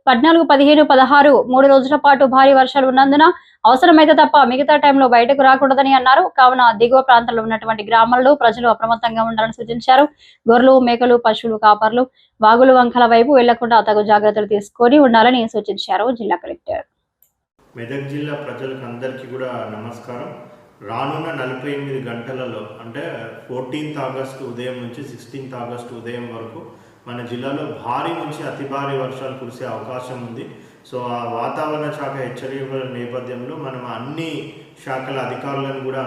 14, 15, 16 3 రోజుల పాటు భారీ వర్షాలు ఉన్నందున అవసరమైతే తప్ప మిగతా టైంలో బయటకు రాకూడదని అన్నారు. కావున దిగువ ప్రాంతాల్లో ఉన్నటువంటి గ్రామాల్లో ప్రజలు అప్రమత్తంగా ఉండాలని సూచించారు. గొర్రెలు, మేకలు, పశువులు కాపర్లు వాగులు, వంకల వైపు వెళ్లకుండా తగు జాగ్రత్తలు తీసుకొని ఉండాలని సూచించారు జిల్లా కలెక్టర్. మెదక్ జిల్లా ప్రజలకు అందరికీ కూడా నమస్కారం. రానున్న 48 గంటలలో అంటే 14th ఆగస్టు ఉదయం నుంచి 16th ఆగస్టు ఉదయం వరకు మన జిల్లాలో భారీ నుంచి అతి భారీ వర్షాలు కురిసే అవకాశం ఉంది. సో ఆ వాతావరణ శాఖ హెచ్చరికల నేపథ్యంలో మనం అన్ని శాఖల అధికారులను కూడా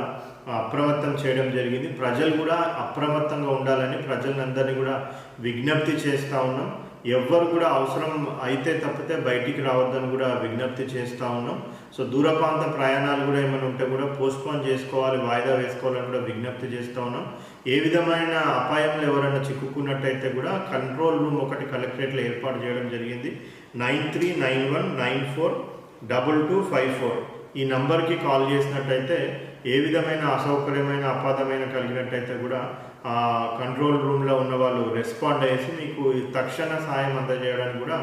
అప్రమత్తం చేయడం జరిగింది. ప్రజలు కూడా అప్రమత్తంగా ఉండాలని ప్రజలందరినీ కూడా విజ్ఞప్తి చేస్తూ ఉన్నాం. ఎవ్వరు కూడా అవసరం అయితే తప్పితే బయటికి రావద్దని కూడా విజ్ఞప్తి చేస్తూ ఉన్నాం. సో దూర ప్రాంత ప్రయాణాలు కూడా ఏమైనా ఉంటే కూడా పోస్ట్పోన్ చేసుకోవాలి, వాయిదా వేసుకోవాలని కూడా విజ్ఞప్తి చేస్తూ ఉన్నాం. ఏ విధమైన అపాయంలో ఎవరైనా చిక్కుకున్నట్టయితే కూడా కంట్రోల్ రూమ్ ఒకటి కలెక్టరేట్లో ఏర్పాటు చేయడం జరిగింది. 9391942254 ఈ నంబర్కి కాల్ చేసినట్టయితే ఏ విధమైన అసౌకర్యమైన అపాధమైన కలిగినట్టయితే కూడా కంట్రోల్ రూమ్లో ఉన్న వాళ్ళు రెస్పాండ్ అయ్యేసి మీకు తక్షణ సాయం అందజేయడానికి కూడా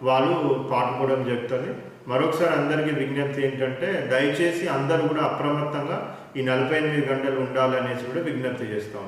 వాళ్ళు పాటుకోవడం జరుగుతుంది. మరొకసారి అందరికీ విజ్ఞప్తి ఏంటంటే దయచేసి అందరూ కూడా అప్రమత్తంగా ఈ 48 గంటలు ఉండాలనేసి కూడా విజ్ఞప్తి చేస్తాం.